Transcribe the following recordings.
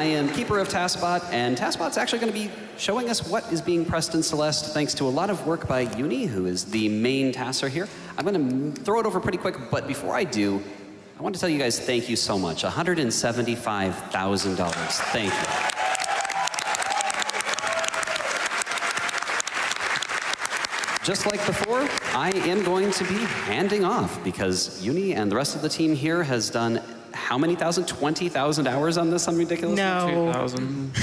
I am Keeper of TASBot, and TASBot's actually going to be showing us what is being pressed in Celeste thanks to a lot of work by Uni, who is the main tasser here. I'm going to throw it over pretty quick, but before I do, I want to tell you guys thank you so much. $175,000. Thank you. Just like before, I am going to be handing off because Uni and the rest of the team here has done how many thousand? 20,000 hours on this? Some ridiculous? No. 2,000?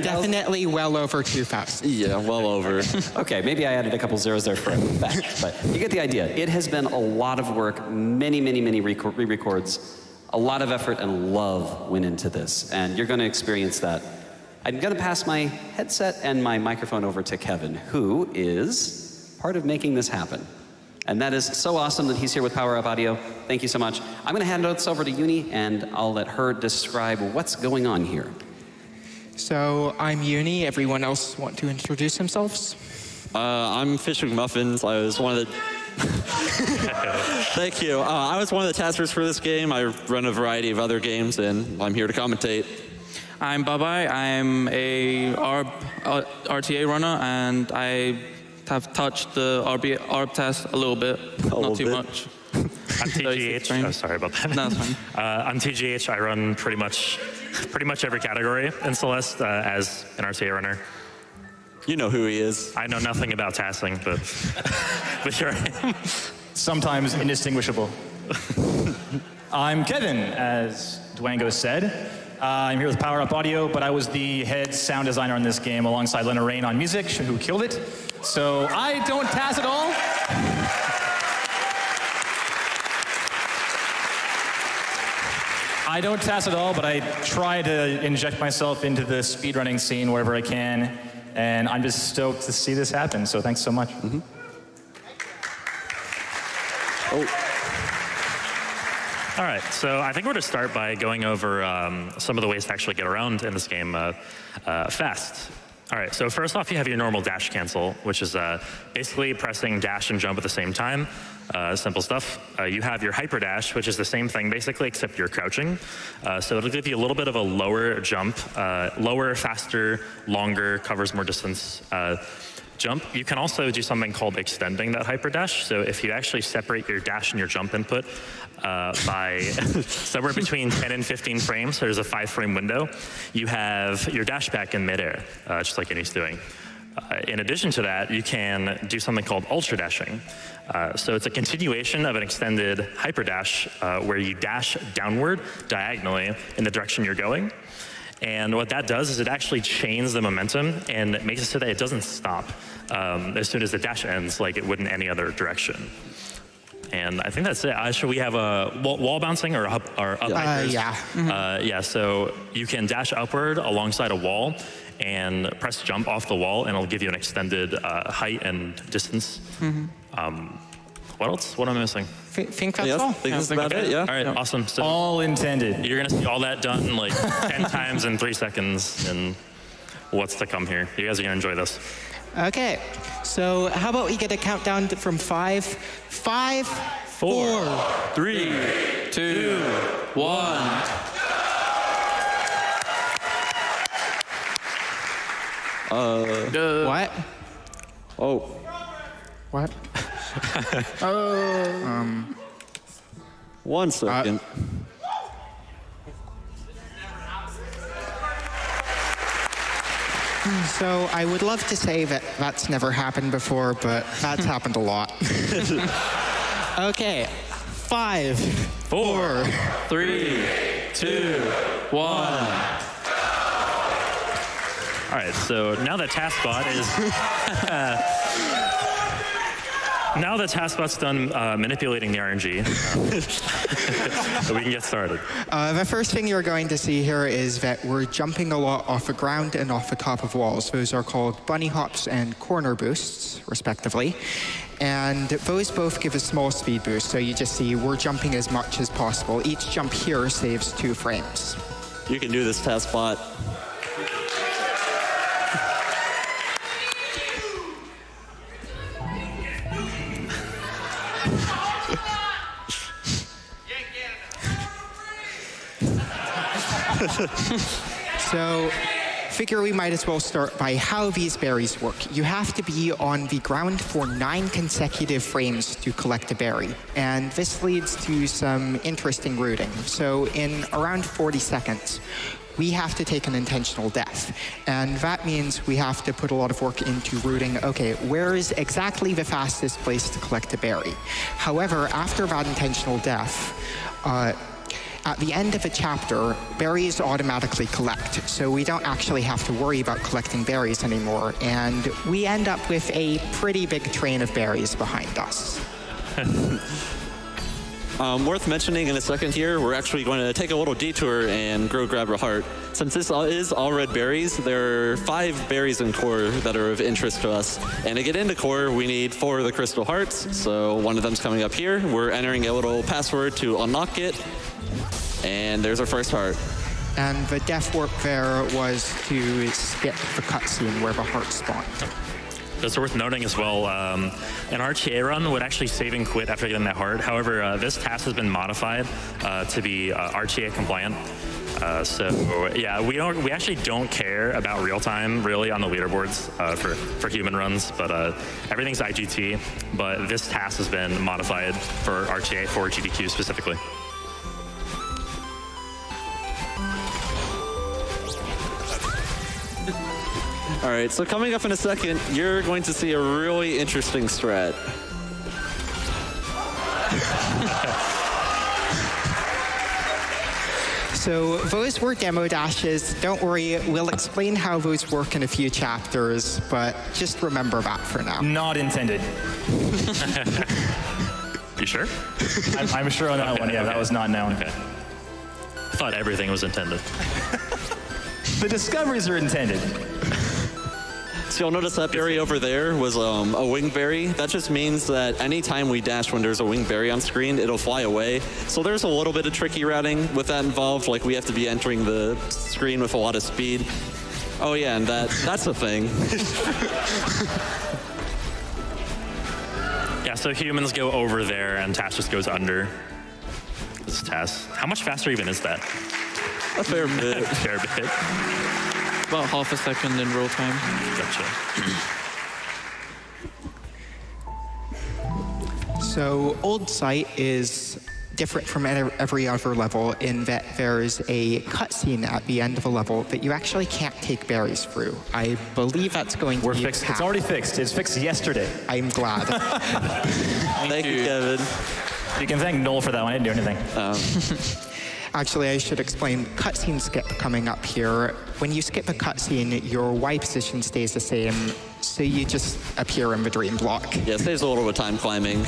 Definitely well over 2,000. Yeah, well over. Okay, maybe I added a couple zeros there for effect, but you get the idea. It has been a lot of work, many re-records, a lot of effort and love went into this, and you're going to experience that. I'm going to pass my headset and my microphone over to Kevin, who is part of making this happen. And that is so awesome that he's here with Power Up Audio. Thank you so much. I'm going to hand this over to Uni, and I'll let her describe what's going on here. So I'm Uni. Everyone else want to introduce themselves? I'm Fish McMuffins. I was one of the... Thank you. I was one of the testers for this game. I run a variety of other games, and I'm here to commentate. I'm Babai. I'm a RTA runner, and I have touched the ARB test a little bit, not too much. I'm TGH. Oh, sorry about that. No, it's fine. I'm TGH. I run pretty much every category in Celeste as an RTA runner. You know who he is. I know nothing about tassing, but here I am. Sometimes indistinguishable. I'm Kevin, as Dwango said. I'm here with Power Up Audio, but I was the head sound designer on this game alongside Lena Rain on music, who killed it. So I don't tass at all. I don't tass at all, but I try to inject myself into the speedrunning scene wherever I can, and I'm just stoked to see this happen, so thanks so much. Mm-hmm. Oh. All right, so I think we're going to start by going over some of the ways to actually get around in this game fast. All right, so first off, you have your normal dash cancel, which is basically pressing dash and jump at the same time. Simple stuff. You have your hyper dash, which is the same thing basically, except you're crouching. So it'll give you a little bit of a lower jump, lower, faster, longer, covers more distance jump. You can also do something called extending that hyper dash. So if you actually separate your dash and your jump input by somewhere between 10 and 15 frames, so there's a 5-frame window, you have your dash back in midair, just like Annie's doing. In addition to that, you can do something called ultra dashing. So it's a continuation of an extended hyper dash where you dash downward diagonally in the direction you're going. And what that does is it actually chains the momentum and it makes it so that it doesn't stop as soon as the dash ends like it would in any other direction. And I think that's it. Should we have a wall bouncing or up hypers? Yeah. Mm-hmm. Yeah, so you can dash upward alongside a wall and press jump off the wall, and it'll give you an extended height and distance. Mm-hmm. What else? What am I missing? Think that's all. I think that's about it, yeah. All right, awesome. So All intended. you're going to see all that done like 10 times in 3 seconds, and what's to come here. You guys are going to enjoy this. Okay, so how about we get a countdown from 5? 5, 4, 3, 2, 1. What? Oh. What? 1 second. So I would love to say that that's never happened before, but that's happened a lot. Okay, 5, 4, 3, 2, 1. All right, so now that TASBot is... now that TASBot's done manipulating the RNG, we can get started. The first thing you're going to see here is that we're jumping a lot off the ground and off the top of walls. Those are called bunny hops and corner boosts, respectively. And those both give a small speed boost, so you just see we're jumping as much as possible. Each jump here saves 2 frames. You can do this, TASBot. So figure we might as well start by how these berries work. You have to be on the ground for 9 consecutive frames to collect a berry. And this leads to some interesting routing. So in around 40 seconds, we have to take an intentional death. And that means we have to put a lot of work into routing, okay, where is exactly the fastest place to collect a berry? However, after that intentional death, at the end of a chapter, berries automatically collect, so we don't actually have to worry about collecting berries anymore, and we end up with a pretty big train of berries behind us. Worth mentioning in a second here, we're actually going to take a little detour and grab a heart. Since this is all red berries, there are 5 berries in core that are of interest to us. And to get into core, we need 4 of the crystal hearts. So one of them's coming up here. We're entering a little password to unlock it. And there's our first heart. And the death work there was to skip the cutscene where the heart spawned. It's worth noting as well, an RTA run would actually save and quit after getting that heart. However, this task has been modified to be RTA compliant. So yeah, we actually don't care about real time really on the leaderboards for human runs, but everything's IGT. But this task has been modified for RTA for GDQ specifically. All right, so coming up in a second, you're going to see a really interesting strat. So those were demo dashes. Don't worry, we'll explain how those work in a few chapters, but just remember that for now. Not intended. You sure? I'm sure on that one, yeah, that was not known. Okay. I thought everything was intended. The discoveries are intended. So you'll notice that berry over there was a wing berry. That just means that anytime we dash when there's a wing berry on screen, it'll fly away. So there's a little bit of tricky routing with that involved. Like we have to be entering the screen with a lot of speed. Oh yeah, and that's a thing. Yeah, so humans go over there and Tash just goes under. This is Tash. How much faster even is that? A fair bit. Fair bit. About half a second in real time. Gotcha. So Old Site is different from every other level in that there's a cutscene at the end of a level that you actually can't take berries through. I believe that's going to be fixed. It's already fixed. It's fixed yesterday. I'm glad. Thank you, Kevin. You can thank Noel for that one. I didn't do anything. Actually, I should explain cutscene skip coming up here. When you skip a cutscene, your Y position stays the same, so you just appear in the dream block. Yeah, it saves a little bit of time climbing.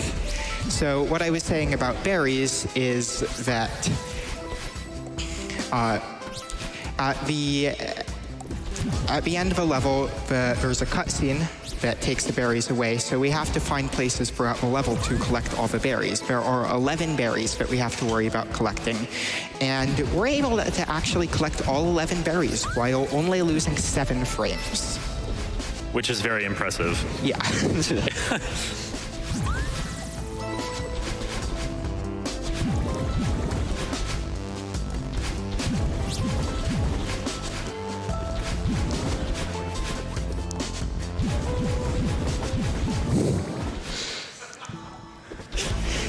So what I was saying about berries is that at the end of a level, there's a cutscene that takes the berries away, so we have to find places throughout the level to collect all the berries. There are 11 berries that we have to worry about collecting, and we're able to actually collect all 11 berries while only losing 7 frames. Which is very impressive. Yeah.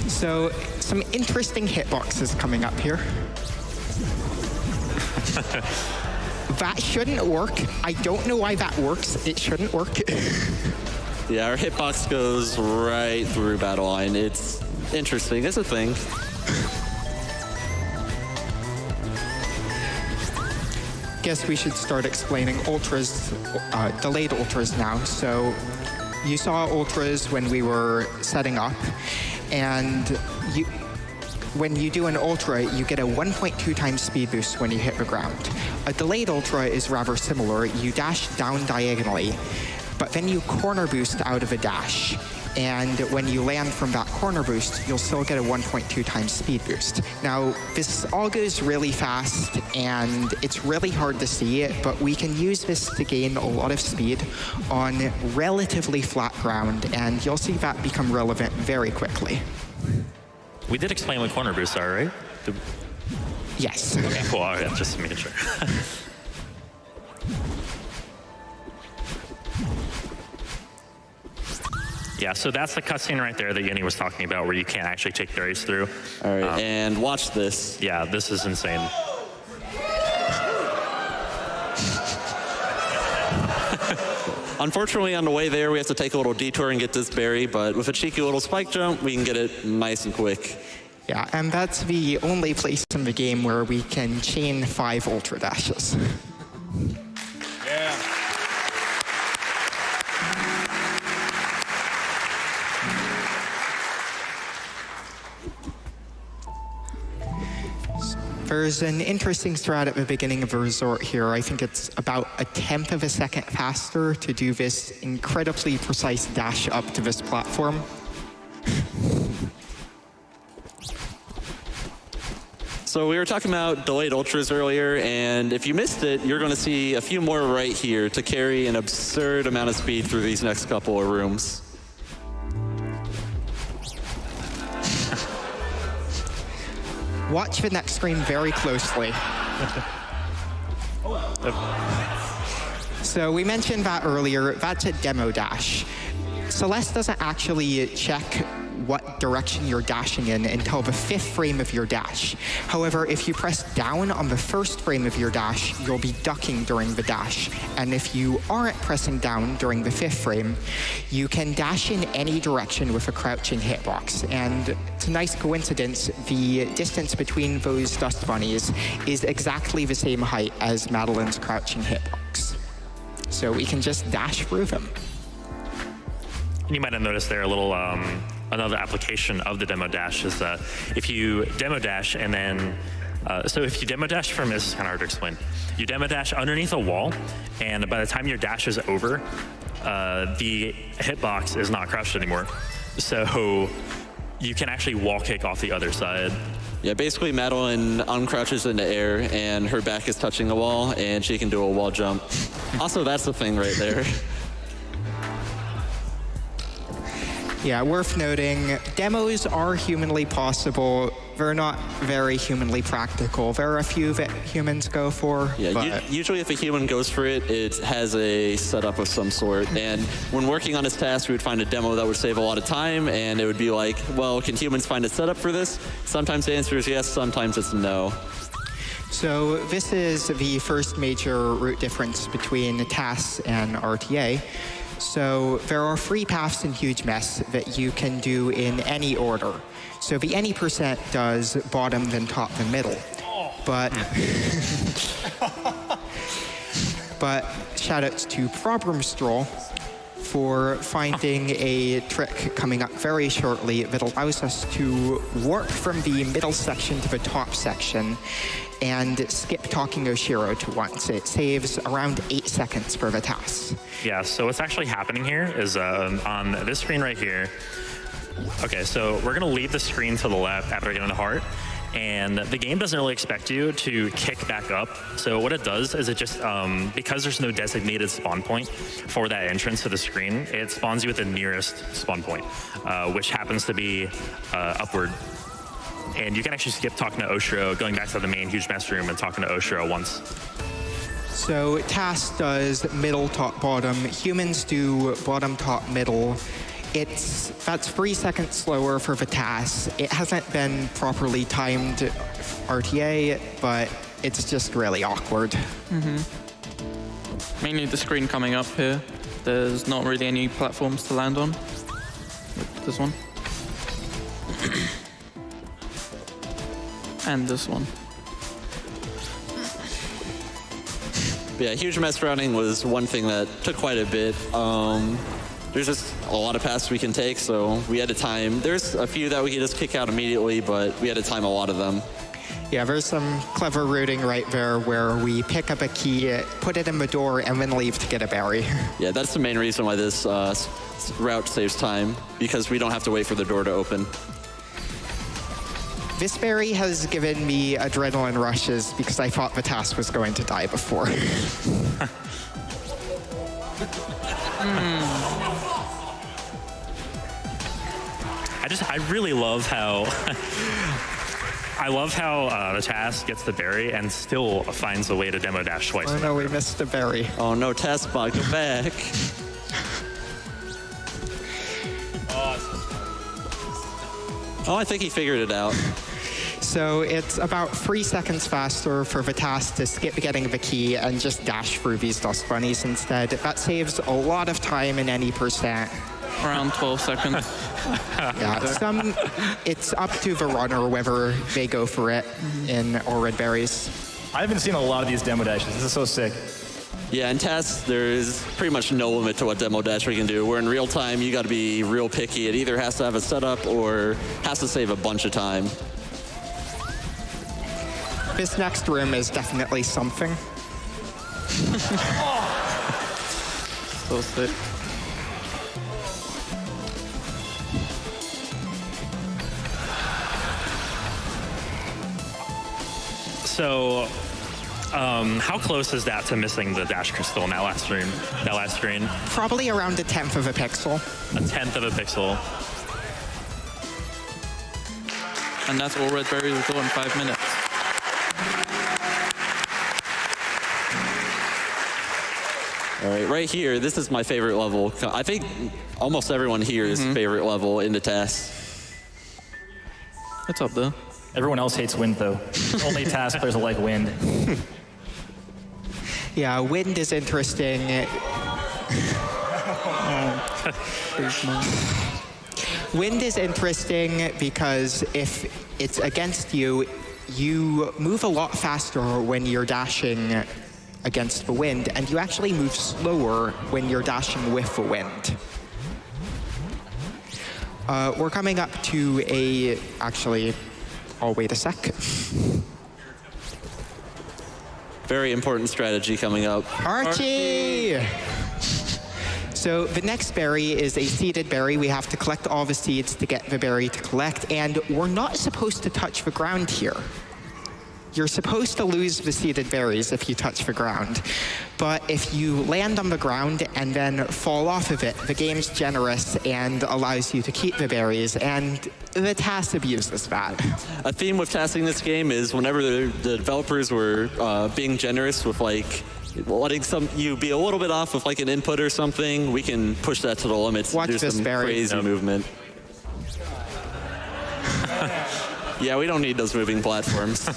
So, some interesting hitboxes coming up here. That shouldn't work. I don't know why that works. It shouldn't work. Yeah, our hitbox goes right through battle line. It's interesting. It's a thing. Guess we should start explaining ultras, delayed ultras now. So you saw ultras when we were setting up, and when you do an ultra, you get a 1.2 times speed boost when you hit the ground. A delayed ultra is rather similar. You dash down diagonally, but then you corner boost out of a dash. And when you land from that corner boost, you'll still get a 1.2 times speed boost. Now, this all goes really fast, and it's really hard to see it, but we can use this to gain a lot of speed on relatively flat ground, and you'll see that become relevant very quickly. We did explain what corner boosts are, right? Yes. Okay, cool. All right, just making sure. Yeah, so that's the cutscene right there that Yenny was talking about, where you can't actually take berries through. All right, and watch this. Yeah, this is insane. Unfortunately, on the way there, we have to take a little detour and get this berry, but with a cheeky little spike jump, we can get it nice and quick. Yeah, and that's the only place in the game where we can chain 5 ultra dashes. Yeah. There's an interesting strat at the beginning of the resort here. I think it's about 1/10 of a second faster to do this incredibly precise dash up to this platform. So we were talking about delayed ultras earlier, and if you missed it, you're going to see a few more right here to carry an absurd amount of speed through these next couple of rooms. Watch the next screen very closely. So we mentioned that earlier. That's a demo dash. Celeste doesn't actually check what direction you're dashing in until the 5th frame of your dash. However, if you press down on the 1st frame of your dash, you'll be ducking during the dash. And if you aren't pressing down during the 5th frame, you can dash in any direction with a crouching hitbox. And it's a nice coincidence, the distance between those dust bunnies is exactly the same height as Madeline's crouching hitbox. So we can just dash through them. You might have noticed there a little, another application of the demo dash is if you demo dash and then, so if you demo dash from, this is kind of hard to explain. You demo dash underneath a wall, and by the time your dash is over, the hitbox is not crouched anymore. So you can actually wall kick off the other side. Yeah, basically Madeline uncrouches in the air and her back is touching the wall and she can do a wall jump. Also, that's the thing right there. Yeah, worth noting, demos are humanly possible. They're not very humanly practical. There are a few that humans go for. Yeah, but usually if a human goes for it, it has a setup of some sort. And when working on this task, we would find a demo that would save a lot of time, and it would be like, well, can humans find a setup for this? Sometimes the answer is yes, sometimes it's no. So this is the first major route difference between TAS and RTA. So there are 3 paths in Huge Mess that you can do in any order. So the any percent does bottom, then top, then middle. But shoutouts to Problem Stroll for finding a trick coming up very shortly that allows us to warp from the middle section to the top section and skip talking Oshiro to once. It saves around 8 seconds for the task. Yeah, so what's actually happening here is on this screen right here. Okay, so we're gonna leave the screen to the left after getting the heart, and the game doesn't really expect you to kick back up. So what it does is it just, because there's no designated spawn point for that entrance to the screen, it spawns you at the nearest spawn point, which happens to be upward. And you can actually skip talking to Oshiro, going back to the main Huge Mess room and talking to Oshiro once. So TAS does middle, top, bottom. Humans do bottom, top, middle. That's 3 seconds slower for the TAS. It hasn't been properly timed RTA, but it's just really awkward. Mainly the screen coming up here. There's not really any platforms to land on. This one. And this one. Yeah, Huge Mess routing was one thing that took quite a bit. There's just a lot of paths we can take, so we had to time. There's a few that we could just kick out immediately, but we had to time a lot of them. Yeah, there's some clever routing right there where we pick up a key, put it in the door, and then leave to get a berry. Yeah, that's the main reason why this route saves time, because we don't have to wait for the door to open. This berry has given me adrenaline rushes because I thought the task was going to die before. I really love how the task gets the berry and still finds a way to demo dash twice. Oh no, we missed the berry. Oh no, TASBot, go back. Oh, I think he figured it out. So it's about 3 seconds faster for the task to skip getting the key and just dash through these dust bunnies instead. That saves a lot of time in any percent. Around 12 seconds. Yeah, it's up to the runner whether they go for it in All Red Berries. I haven't seen a lot of these demo dashes. This is so sick. Yeah, in TAS, there is pretty much no limit to what demo dash we can do. Where in real time, you got to be real picky. It either has to have a setup or has to save a bunch of time. This next room is definitely something. So sick. So, how close is that to missing the dash crystal in that last screen? Probably around 1/10 of a pixel. 1/10 of a pixel. And that's All Red Berries will go in 5 minutes. All right, right here, this is my favorite level. I think almost everyone here's favorite level in the TAS. It's up there. Everyone else hates wind, though. Only TAS players like wind. Yeah, wind is interesting. Wind is interesting because if it's against you, you move a lot faster when you're dashing against the wind, and you actually move slower when you're dashing with the wind. We're coming up to I'll wait a sec. Very important strategy coming up. Archie! So the next berry is a seeded berry. We have to collect all the seeds to get the berry to collect, and we're not supposed to touch the ground here. You're supposed to lose the seeded berries if you touch the ground. But if you land on the ground and then fall off of it, the game's generous and allows you to keep the berries, and the TAS abuses that. A theme with TASing this game is whenever the developers were being generous with letting you be a little bit off with an input or something, we can push that to the limits. Watch and do this some berry. crazy movement. Yeah, we don't need those moving platforms.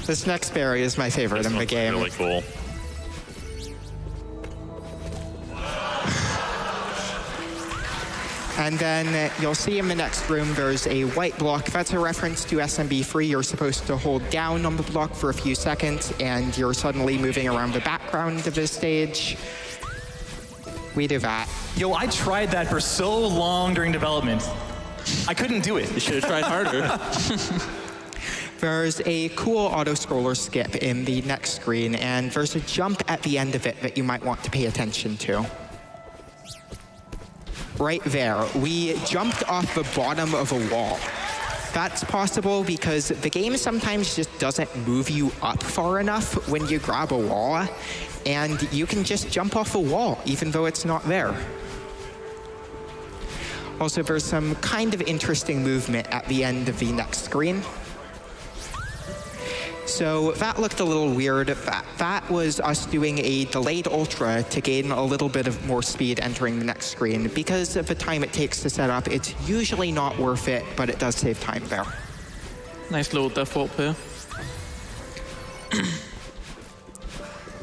This next berry is my favorite in the game. Really cool. And then you'll see in the next room there's a white block. That's a reference to SMB3. You're supposed to hold down on the block for a few seconds, and you're suddenly moving around the background of the stage. We do that. Yo, I tried that for so long during development. I couldn't do it. You should have tried harder. There's a cool auto-scroller skip in the next screen, and there's a jump at the end of it that you might want to pay attention to. Right there, we jumped off the bottom of a wall. That's possible because the game sometimes just doesn't move you up far enough when you grab a wall, and you can just jump off a wall even though it's not there. Also, there's some kind of interesting movement at the end of the next screen. So that looked a little weird. That was us doing a delayed ultra to gain a little bit of more speed entering the next screen. Because of the time it takes to set up, it's usually not worth it, but it does save time there. Nice little death warp here.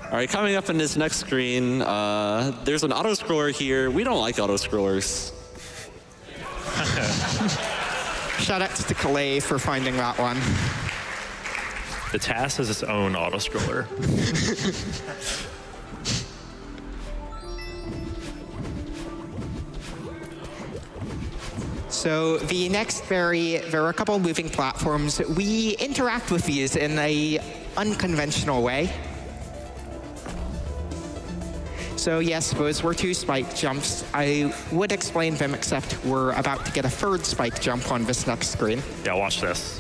All right, coming up in this next screen, there's an auto-scroller here. We don't like auto-scrollers. Shout out to Calais for finding that one. The TAS has its own auto-scroller. So the next berry, there are a couple of moving platforms. We interact with these in an unconventional way. So yes, those were 2 spike jumps. I would explain them, except we're about to get a 3rd spike jump on this next screen. Yeah, watch this.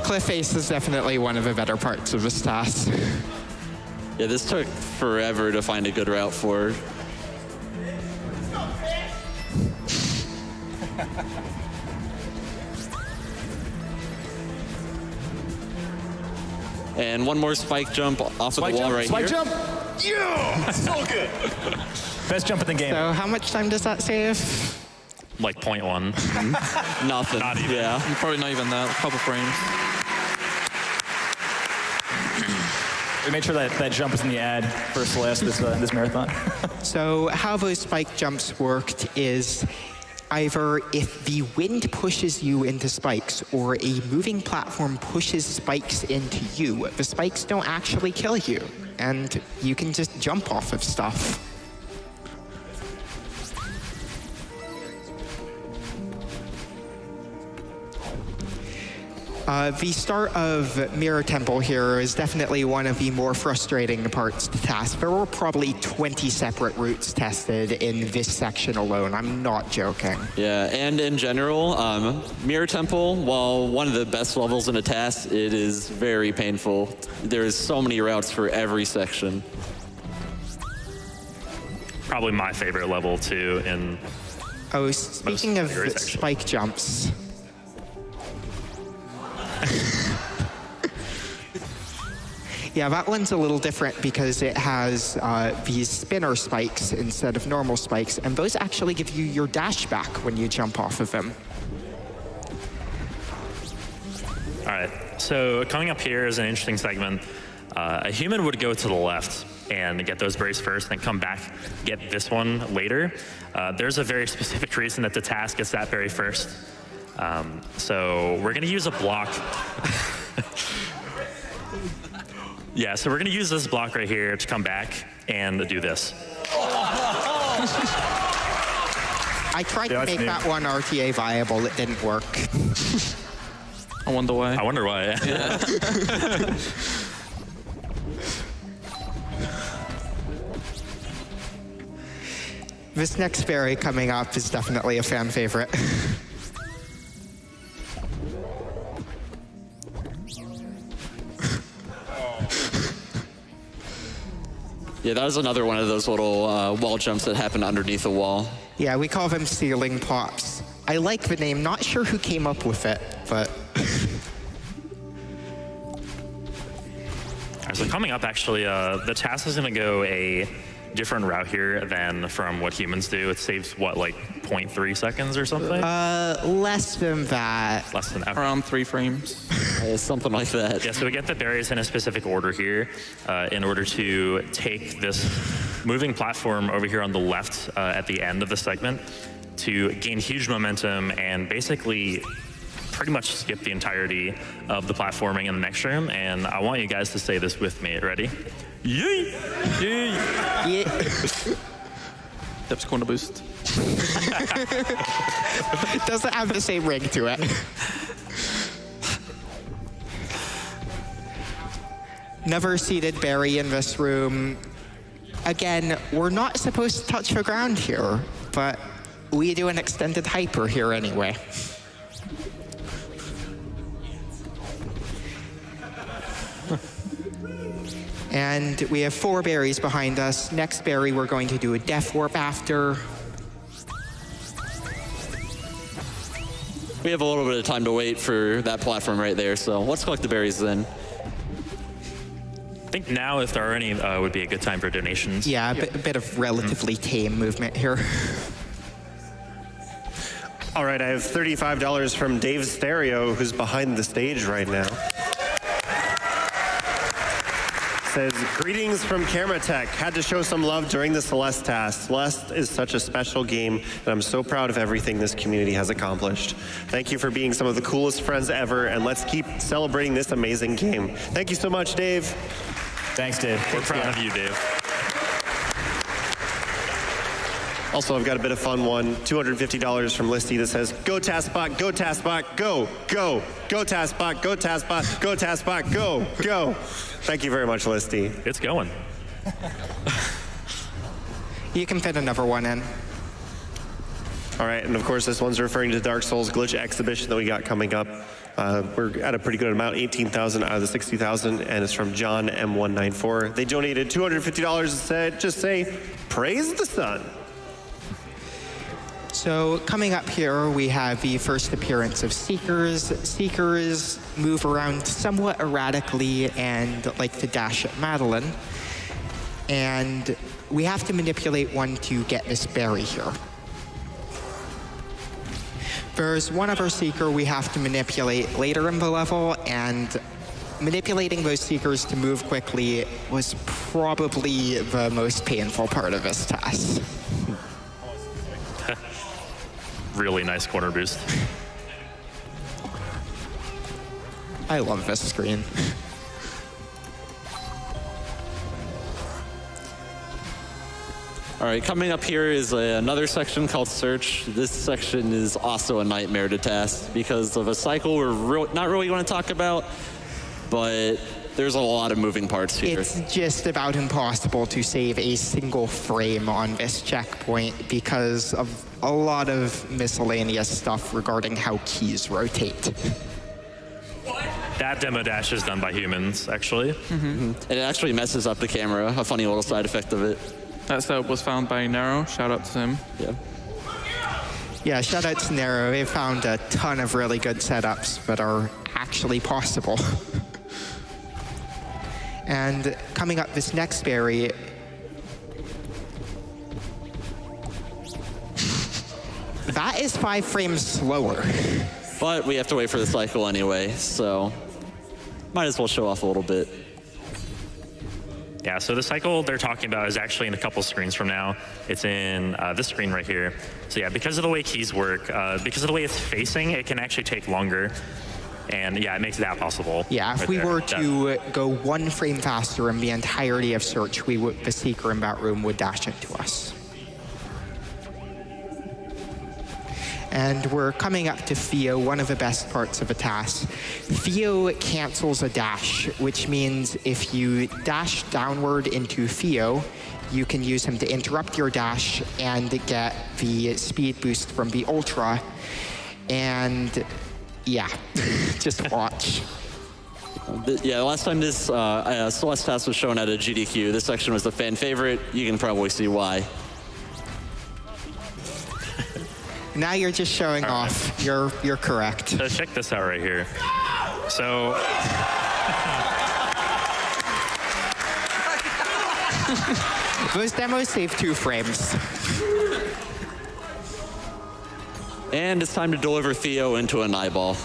Cliff face is definitely one of the better parts of this task. Yeah, this took forever to find a good route for. And one more spike jump off of the wall right here. Spike jump! Yeah! So good! Best jump in the game. So how much time does that save? Like 0.1. Nothing. Not even. Yeah. Probably not even that. A couple frames. We made sure that jump was in the ad for Celeste this marathon. So how those spike jumps worked is either if the wind pushes you into spikes or a moving platform pushes spikes into you, the spikes don't actually kill you, and you can just jump off of stuff. The start of Mirror Temple here is definitely one of the more frustrating parts to task. There were probably 20 separate routes tested in this section alone. I'm not joking. Yeah, and in general, Mirror Temple, while one of the best levels in a task, it is very painful. There's so many routes for every section. Probably my favorite level too. In Oh, speaking of areas, actually. spike jumps. Yeah, that one's a little different because it has these spinner spikes instead of normal spikes, and those actually give you your dash back when you jump off of them. All right, so coming up here is an interesting segment. A human would go to the left and get those berries first, then come back, get this one later. There's a very specific reason that the task gets that berry first. So we're gonna use a block. Yeah, so we're gonna use this block right here to come back and do this. I tried to make that one RTA viable. It didn't work. I wonder why. I wonder why. Yeah. This next berry coming up is definitely a fan favorite. Yeah, that was another one of those little wall jumps that happened underneath the wall. Yeah, we call them ceiling pops. I like the name. Not sure who came up with it, but... All right, so coming up, actually, the task is going to go a different route here than from what humans do. It saves, what, like 0.3 seconds or something? Less than that. Less than Around 3 frames. Something like that. Yeah, so we get the berries in a specific order here in order to take this moving platform over here on the left at the end of the segment to gain huge momentum and basically pretty much skip the entirety of the platforming in the next room. And I want you guys to say this with me. Ready? Yay! Yay! Yeah. That's corner boost. It doesn't have the same ring to it. Never seated berry in this room. Again, we're not supposed to touch the ground here, but we do an extended hyper here anyway. And we have 4 berries behind us. Next berry, we're going to do a death warp after. We have a little bit of time to wait for that platform right there, so let's collect the berries then. I think now, if there are any, would be a good time for donations. Yeah, a bit of relatively tame movement here. All right, I have $35 from Dave Stereo, who's behind the stage right now. Says, greetings from Camera Tech. Had to show some love during the Celeste task. Celeste is such a special game, and I'm so proud of everything this community has accomplished. Thank you for being some of the coolest friends ever, and let's keep celebrating this amazing game. Thank you so much, Dave. Thanks, Dave. We're proud of you, Dave. Also, I've got a bit of fun one, $250 from Listy that says, go TASBot, go TASBot, go, go, go TASBot, go TASBot, go TASBot, go, go. Thank you very much, Listy. It's going. You can fit another one in. All right, and of course, this one's referring to Dark Souls Glitch Exhibition that we got coming up. We're at a pretty good amount, 18,000 out of the 60,000, and it's from John M194. They donated $250 and said, just say, praise the sun. So coming up here, we have the first appearance of Seekers. Seekers move around somewhat erratically and like to dash at Madeline. And we have to manipulate one to get this berry here. There's one other Seeker we have to manipulate later in the level, and manipulating those Seekers to move quickly was probably the most painful part of this task. Really nice corner boost. I love this screen. All right, coming up here is another section called Search. This section is also a nightmare to task because of a cycle we're not really going to talk about, but there's a lot of moving parts here. It's just about impossible to save a single frame on this checkpoint because of a lot of miscellaneous stuff regarding how keys rotate. That demo dash is done by humans, actually. And it actually messes up the camera, a funny little side effect of it. That setup was found by Nero. Shout out to him. Yeah. Yeah, shout out to Nero. They found a ton of really good setups that are actually possible. And coming up this next berry, that is 5 frames slower. But we have to wait for the cycle anyway, so might as well show off a little bit. Yeah, so the cycle they're talking about is actually in a couple screens from now. It's in this screen right here. So yeah, because of the way keys work, because of the way it's facing, it can actually take longer. And yeah, it makes that possible. Yeah, if right we there. were to go 1 frame faster in the entirety of Search, the Seeker in that room would dash into us. And we're coming up to Theo, one of the best parts of the task. Theo cancels a dash, which means if you dash downward into Theo, you can use him to interrupt your dash and get the speed boost from the Ultra. And yeah, just watch. Yeah, last time this Celeste task was shown at a GDQ, this section was a fan favorite. You can probably see why. Now you're just showing off. You're correct. So check this out right here. So those demos save 2 frames. And it's time to deliver Theo into an eyeball.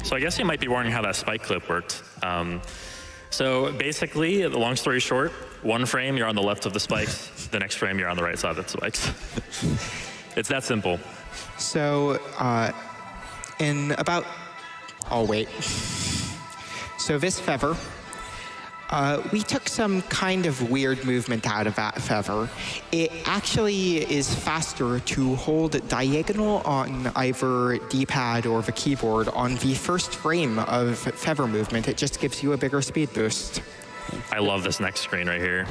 So I guess you might be wondering how that spike clip worked. So basically, the long story short, 1 frame, you're on the left of the spikes. The next frame, you're on the right side of the spikes. It's that simple. So in about, I'll wait. So this feather, we took some kind of weird movement out of that feather. It actually is faster to hold diagonal on either D-pad or the keyboard on the first frame of feather movement. It just gives you a bigger speed boost. I love this next screen right here.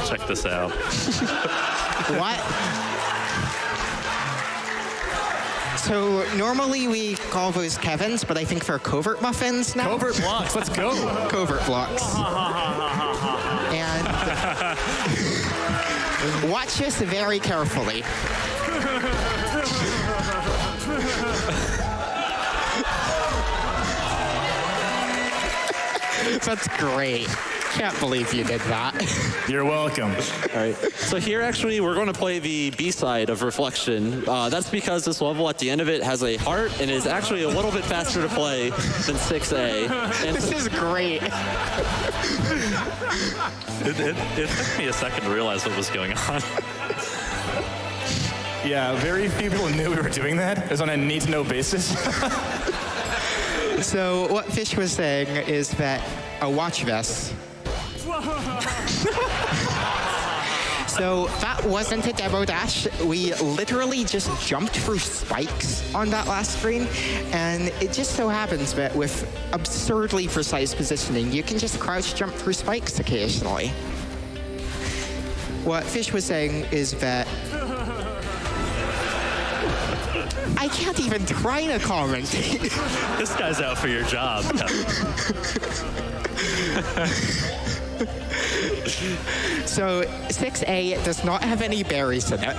Check this out. What? So normally we call those Kevins, but I think they're covert muffins now. Covert blocks, let's go. Covert blocks. And watch this very carefully. That's great. Can't believe you did that. You're welcome. All right. So here, actually, we're going to play the B-side of Reflection. That's because this level at the end of it has a heart and is actually a little bit faster to play than 6A. And This is great. It took me a second to realize what was going on. Yeah, very few people knew we were doing that. It was on a need-to-know basis. So what Fish was saying is that, watch this. So that wasn't a demo dash. We literally just jumped through spikes on that last screen, and it just so happens that with absurdly precise positioning, you can just crouch jump through spikes occasionally. What Fish was saying is that I can't even try to comment. This guy's out for your job. So 6A does not have any berries in it.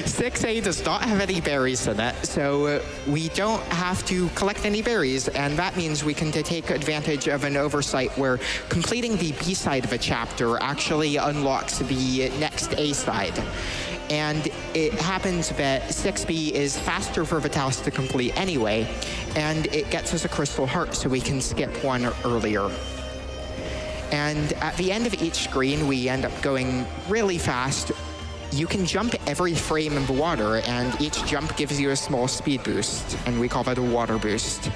6A does not have any berries in it, so we don't have to collect any berries, and that means we can take advantage of an oversight where completing the B side of a chapter actually unlocks the next A side. And it happens that 6B is faster for the task to complete anyway, and it gets us a crystal heart so we can skip one earlier. And at the end of each screen, we end up going really fast. You can jump every frame in the water, and each jump gives you a small speed boost, and we call that a water boost.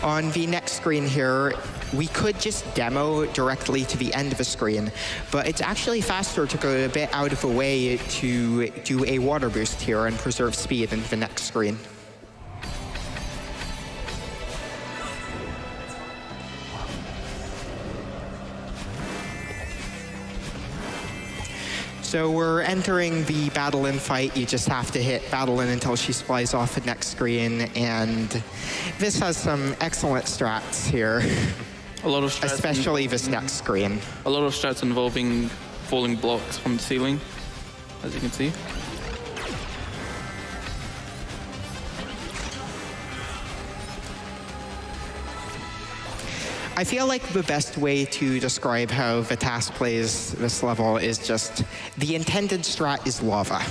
On the next screen here, we could just demo directly to the end of the screen, but it's actually faster to go a bit out of the way to do a water boost here and preserve speed into the next screen. So we're entering the Battle-In fight. You just have to hit Battle-In until she flies off the next screen, and this has some excellent strats here. A lot of strats. Especially this next screen. A lot of strats involving falling blocks from the ceiling, as you can see. I feel like the best way to describe how the task plays this level is just the intended strat is lava.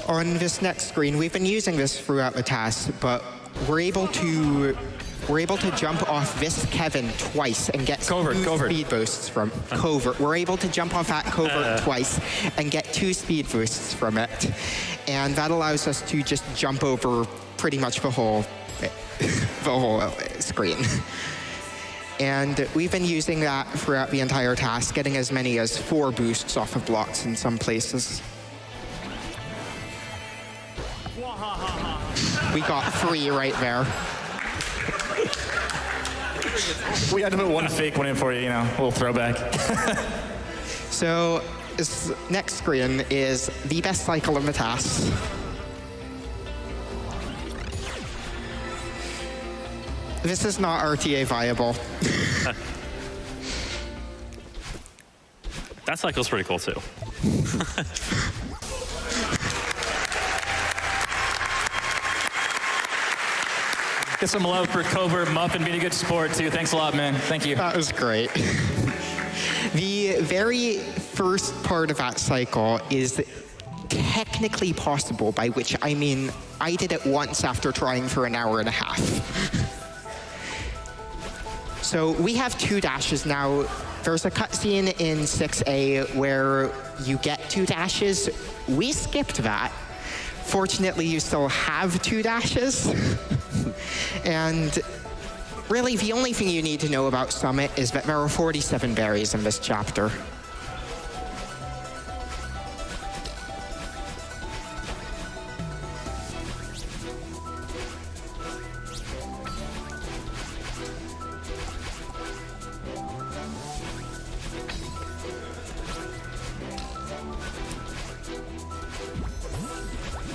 On this next screen, we've been using this throughout the task, but we're able to jump off this Kevin twice and get Covert. speed boosts from Covert. We're able to jump off that Covert twice and get 2 speed boosts from it. And that allows us to just jump over pretty much the whole screen. And we've been using that throughout the entire task, getting as many as 4 boosts off of blocks in some places. We got 3 right there. We had to put one fake one in for you, you know, a little throwback. So this next screen is the best cycle of the task. This is not RTA viable. That cycle's pretty cool too. Get some love for Covert Muffin being a good sport too. Thanks a lot, man. Thank you. That was great. The very first part of that cycle is technically possible, by which I mean I did it once after trying for an hour and a half. So we have 2 dashes now. There's a cutscene in 6A where you get 2 dashes. We skipped that. Fortunately, you still have 2 dashes. And really, the only thing you need to know about Summit is that there are 47 berries in this chapter.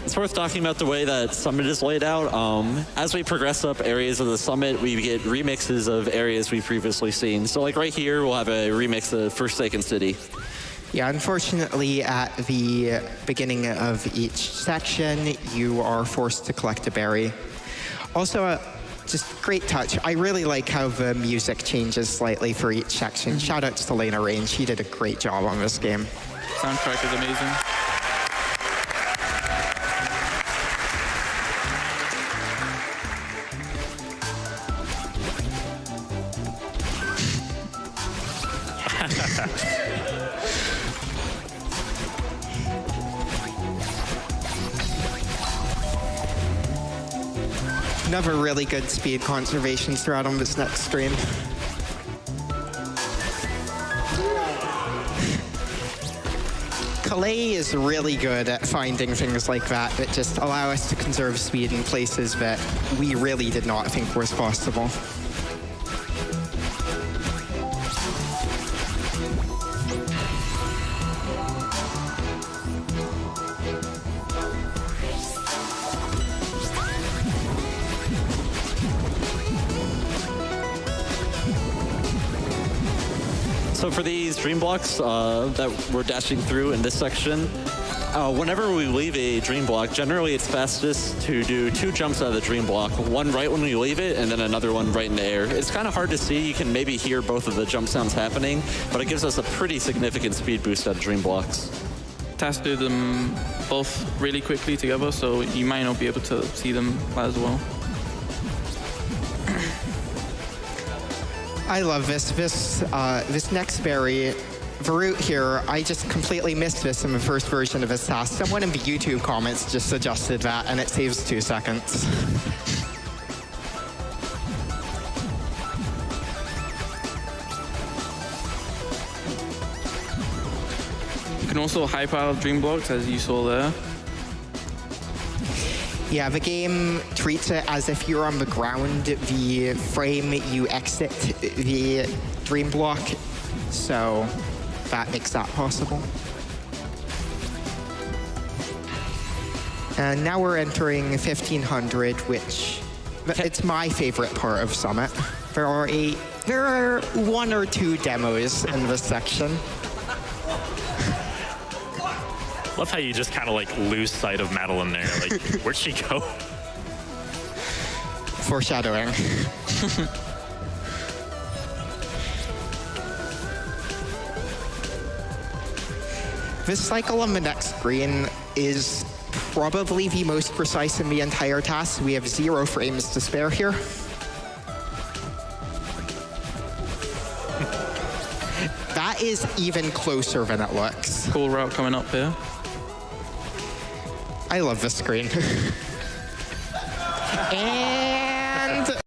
It's worth talking about the way that Summit is laid out. As we progress up areas of the Summit, we get remixes of areas we've previously seen. So like right here, we'll have a remix of First Second City. Yeah, unfortunately, at the beginning of each section, you are forced to collect a berry. Also, just great touch. I really like how the music changes slightly for each section. Shoutouts to Lena Rain. She did a great job on this game. Soundtrack is amazing. Another really good speed conservation strat on this next stream. Calais is really good at finding things like that just allow us to conserve speed in places that we really did not think was possible. So for these dream blocks that we're dashing through in this section, whenever we leave a dream block, generally it's fastest to do 2 jumps out of the dream block, one right when we leave it, and then another one right in the air. It's kind of hard to see. You can maybe hear both of the jump sounds happening, but it gives us a pretty significant speed boost out of dream blocks. TAS do them both really quickly together, so you might not be able to see them as well. I love this. This next berry, the root here, I just completely missed this in the first version of this task. Someone in the YouTube comments just suggested that, and it saves 2 seconds. You can also hype out dream blocks, as you saw there. Yeah, the game treats it as if you're on the ground the frame you exit the dream block, so that makes that possible. And now we're entering 1500, which it's my favorite part of Summit. There are 1 or 2 demos in this section. Love how you just kind of like lose sight of Madeline there. Like, where'd she go? Foreshadowing. This cycle on the next screen is probably the most precise in the entire task. We have 0 frames to spare here. That is even closer than it looks. Cool route coming up here. I love this screen. And...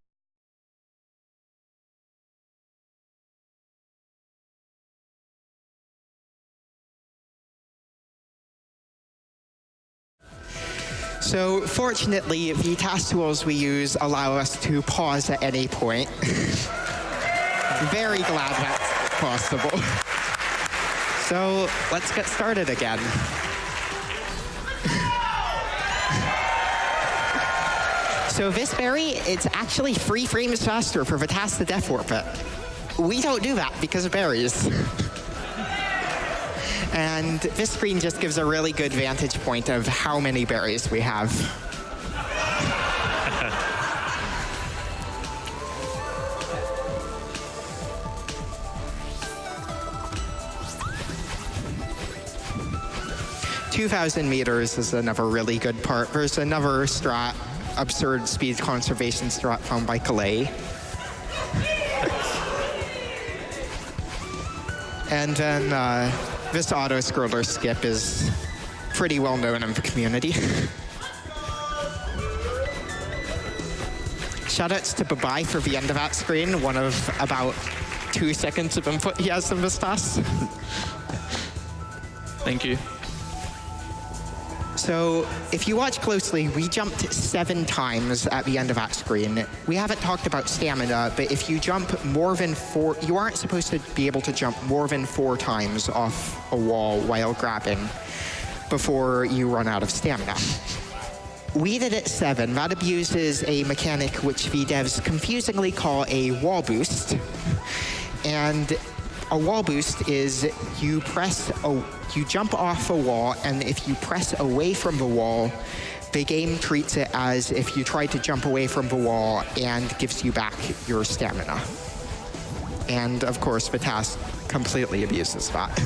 So, fortunately, the task tools we use allow us to pause at any point. Very glad that's possible. So, let's get started again. So this berry, it's actually 3 frames faster for the task to death warp it. We don't do that because of berries. And this screen just gives a really good vantage point of how many berries we have. $2,000 meters is another really good part. There's another strat, absurd speed conservation strat found by Calais. And then this auto-scroller skip is pretty well known in the community. Shoutouts to Babai for the end of that screen, one of about 2 seconds of input he has in this task. Thank you. So if you watch closely, we jumped 7 times at the end of that screen. We haven't talked about stamina, but if you jump more than 4, you aren't supposed to be able to jump more than 4 times off a wall while grabbing before you run out of stamina. We did it 7. That abuses a mechanic which the devs confusingly call a wall boost. And a wall boost is you jump off a wall, and if you press away from the wall, the game treats it as if you tried to jump away from the wall and gives you back your stamina. And of course, the task completely abuses that.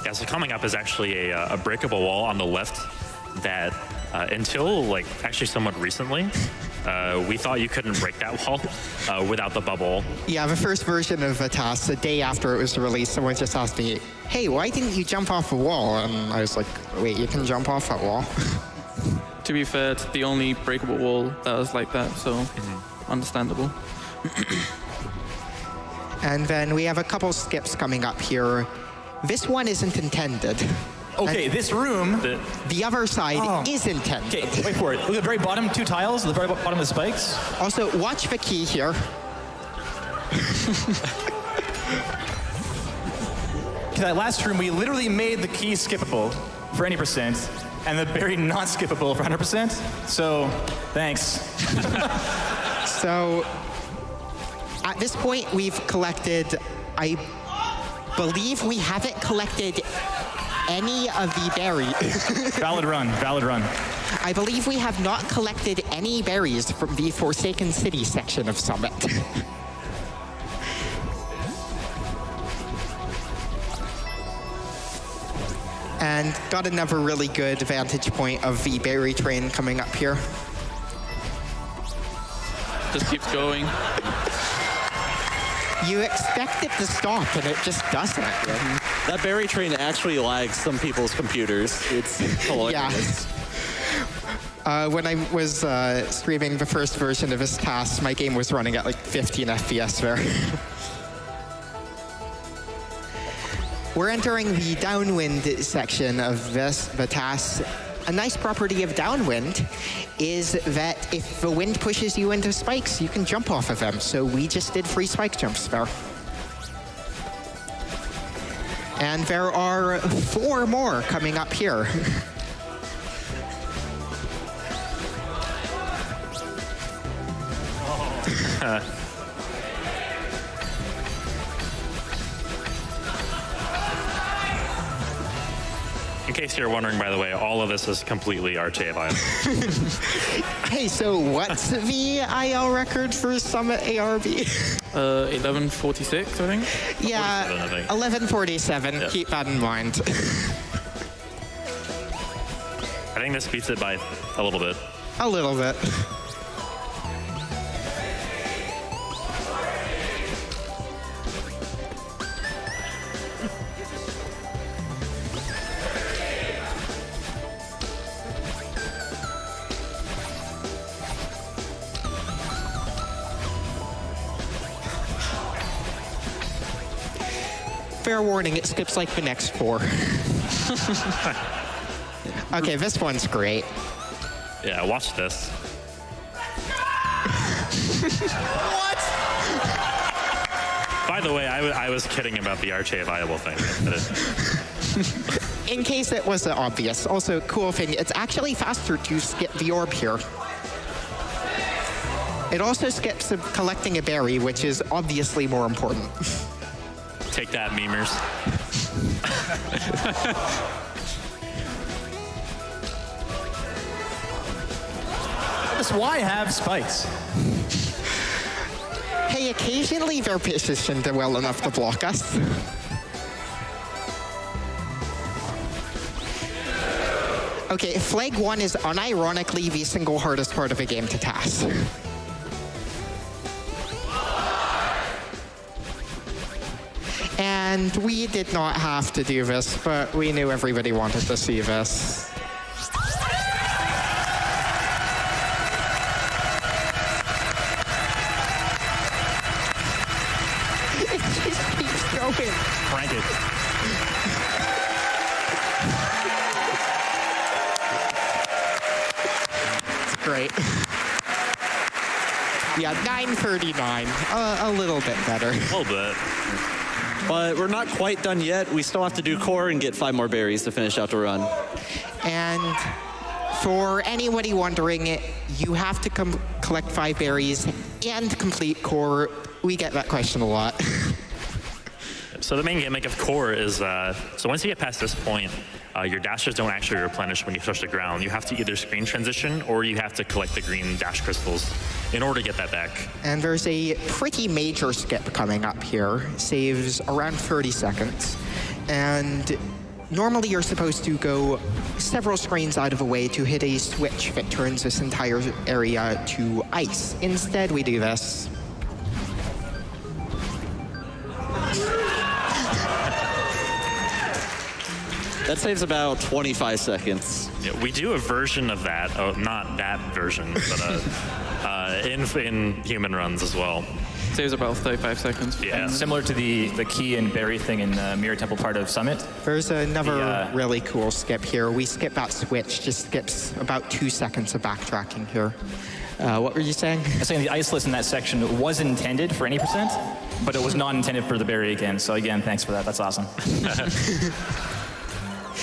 Yeah, so coming up is actually a breakable wall on the left that Until like actually somewhat recently, we thought you couldn't break that wall without the bubble. Yeah, the first version of the task, the day after it was released, someone just asked me, hey, why didn't you jump off a wall? And I was like, wait, you can jump off that wall? To be fair, it's the only breakable wall that was like that, so understandable. And then we have a couple skips coming up here. This one isn't intended. Okay, this room... The other side is intended. Okay, wait for it. Look at the very bottom two tiles, the very bottom of the spikes. Also, watch the key here. Okay, that last room, we literally made the key skippable for any percent, and the berry not skippable for 100%. So, thanks. So, at this point, we've collected, I believe we haven't collected any of the berries. Valid run, valid run. I believe we have not collected any berries from the Forsaken City section of Summit. And got another really good vantage point of the berry train coming up here. Just keeps going. You expect it to stop, and it just doesn't. That berry train actually lags some people's computers. It's hilarious. Yeah. When I was streaming the first version of this task, my game was running at like 15 FPS there. We're entering the downwind section of the task. A nice property of downwind is that if the wind pushes you into spikes, you can jump off of them. So we just did 3 spike jumps there. And there are 4 more coming up here. In case you're wondering, by the way, all of this is completely RTA viable. Hey, so what's the IL record for Summit ARB? 1146, I think. Yeah, 1147. Yeah. Keep that in mind. I think this beats it by a little bit. A little bit. Fair warning, it skips like the next 4. Okay, this one's great. Yeah, watch this. What? By the way, I was kidding about the RTA viable thing. In case it wasn't obvious. Also, cool thing, it's actually faster to skip the orb here. It also skips collecting a berry, which is obviously more important. Take that, memers. Why have spikes? Hey, occasionally they're positioned well enough to block us. Okay, Flag 1 is unironically the single hardest part of a game to task. And we did not have to do this, but we knew everybody wanted to see this. It just keeps going. Crank it. It's great. Yeah, 939. A little bit better. A little bit. But we're not quite done yet. We still have to do core and get 5 more berries to finish out the run. And for anybody wondering, you have to collect 5 berries and complete core. We get that question a lot. So the main gimmick of core is, so once you get past this point, your dashes don't actually replenish when you touch the ground. You have to either screen transition or you have to collect the green dash crystals in order to get that back. And there's a pretty major skip coming up here. Saves around 30 seconds. And Normally, you're supposed to go several screens out of a way to hit a switch that turns this entire area to ice. Instead, we do this. That saves about 25 seconds. Yeah, we do a version of that. Oh, not that version, but in human runs as well. Saves about 35 seconds. Yeah. Similar to the key and berry thing in the Mirror Temple part of Summit. There's another really cool skip here. We skip that switch, just skips about 2 seconds of backtracking here. What were you saying? I was saying the iceless in that section was intended for any percent, but it was not intended for the berry again. So again, thanks for that. That's awesome.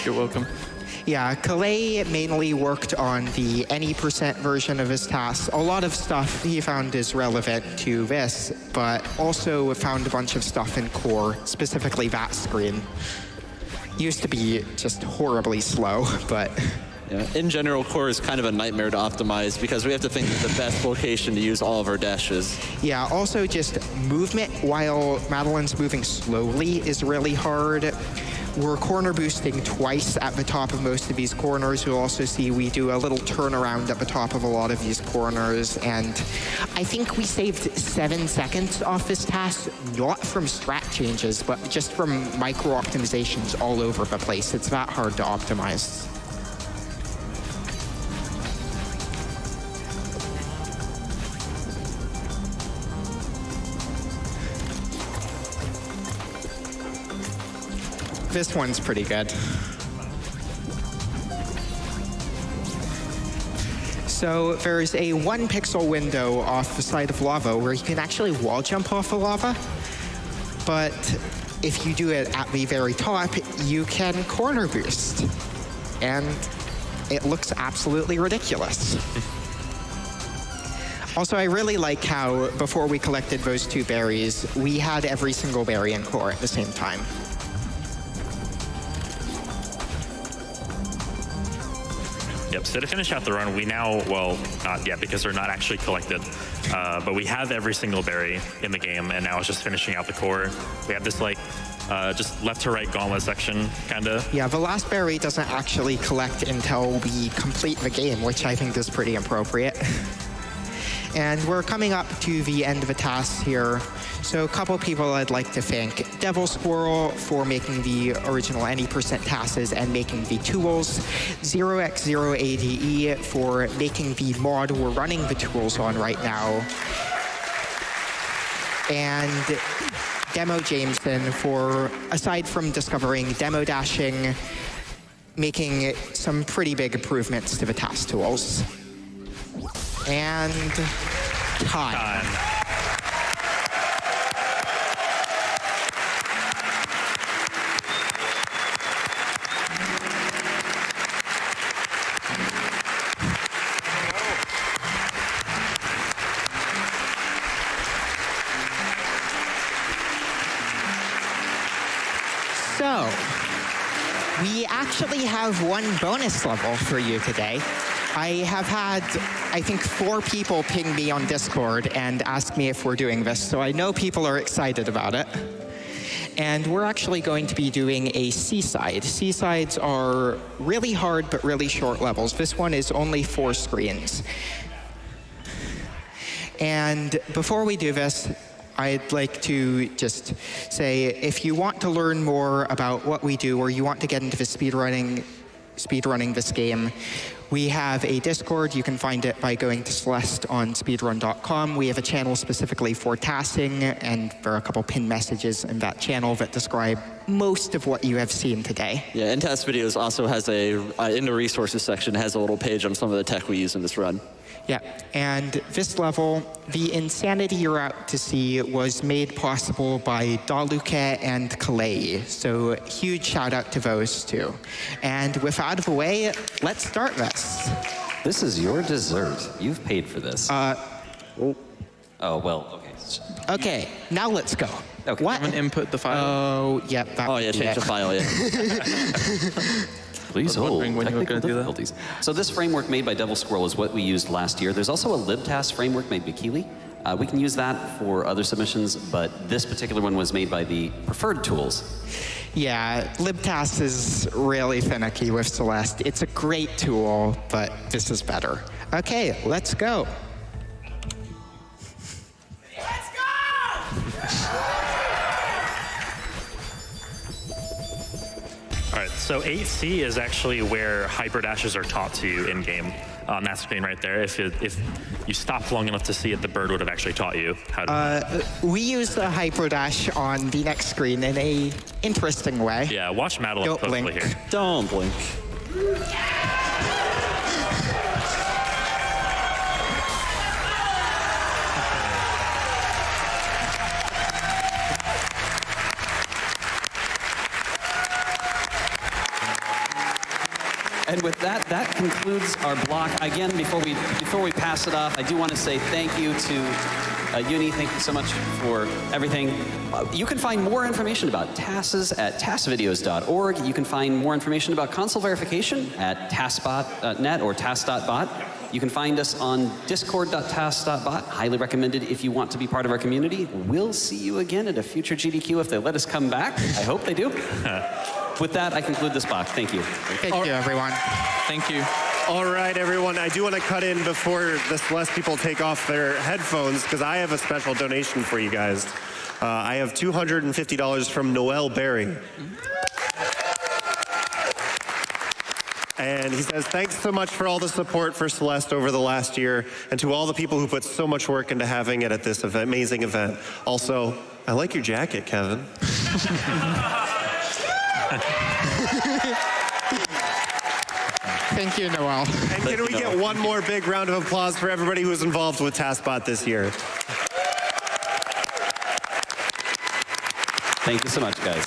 You're welcome. Yeah, Calais mainly worked on the any percent version of his task. A lot of stuff he found is relevant to this, but also found a bunch of stuff in core, specifically that screen. Used to be just horribly slow, but... Yeah. In general, core is kind of a nightmare to optimize because we have to think of the best location to use all of our dashes. Yeah, also just movement while Madeline's moving slowly is really hard. We're corner boosting twice at the top of most of these corners. You'll also see we do a little turnaround at the top of a lot of these corners. And I think we saved 7 seconds off this task, not from strat changes, but just from micro optimizations all over the place. It's that hard to optimize. This one's pretty good. So there's a 1 pixel window off the side of lava where you can actually wall jump off the lava. But if you do it at the very top, you can corner boost. And it looks absolutely ridiculous. Also, I really like how before we collected those 2 berries, we had every single berry in core at the same time. Yep, so to finish out the run, we now, well, not yet because they're not actually collected, but we have every single berry in the game, and now it's just finishing out the core. We have this, like, just left to right gauntlet section, kind of. Yeah, the last berry doesn't actually collect until we complete the game, which I think is pretty appropriate. And we're coming up to the end of the task here. So a couple people I'd like to thank. Devil Squirrel for making the original any percent tasks and making the tools. 0x0ADE for making the mod we're running the tools on right now. And Demo Jameson for, aside from discovering demo dashing, making some pretty big improvements to the task tools. And time. So, we actually have 1 bonus level for you today. I have had, I think, 4 people ping me on Discord and ask me if we're doing this, so I know people are excited about it. And we're actually going to be doing a Seaside. Seasides are really hard but really short levels. This one is only 4 screens. And before we do this, I'd like to just say, if you want to learn more about what we do or you want to get into the speedrunning this game, we have a Discord. You can find it by going to Celeste on speedrun.com. We have a channel specifically for tasking, and there are a couple pinned messages in that channel that describe most of what you have seen today. Yeah, and Test Videos also has a, in the resources section, has a little page on some of the tech we use in this run. Yeah, and this level, the insanity you're out to see was made possible by Daluke and Calais. So huge shout out to those 2. And with out of the way, let's start this. This is your dessert. You've paid for this. Oh, well, okay. Okay, now let's go. Okay. What? Haven't input the file. Oh, yeah. Oh, yeah, change the file, yeah. Please hold. When you were Technical going to do that. difficulties. So this framework made by Devil Squirrel is what we used last year. There's also a libtask framework made by Keeley. We can use that for other submissions, but this particular one was made by the preferred tools. Yeah, libtas is really finicky with Celeste. It's a great tool, but this is better. Okay, let's go. Let's go! All right, so 8C is actually where hyper dashes are taught to you in-game. On that screen right there, if you stopped long enough to see it, the bird would have actually taught you how to. We use the hyper dash on the next screen in a interesting way. Yeah, watch Madeline Don't closely blink. here. Don't blink. And with that, that concludes our block. Again, before we pass it off, I do want to say thank you to Uni. Thank you so much for everything. You can find more information about TASes at tasvideos.org. You can find more information about console verification at TASBot.net or TAS.bot. You can find us on discord.tas.bot. Highly recommended if you want to be part of our community. We'll see you again at a future GDQ if they let us come back. I hope they do. With that, I conclude this block. Thank you. Thank you, everyone. Thank you. All right, everyone. I do want to cut in before the Celeste people take off their headphones because I have a special donation for you guys. I have $250 from Noel Berry. And he says, thanks so much for all the support for Celeste over the last year and to all the people who put so much work into having it at this amazing event. Also, I like your jacket, Kevin. Thank you, Noel. And can we get one more big round of applause for everybody who's involved with TASBot this year? Thank you so much, guys.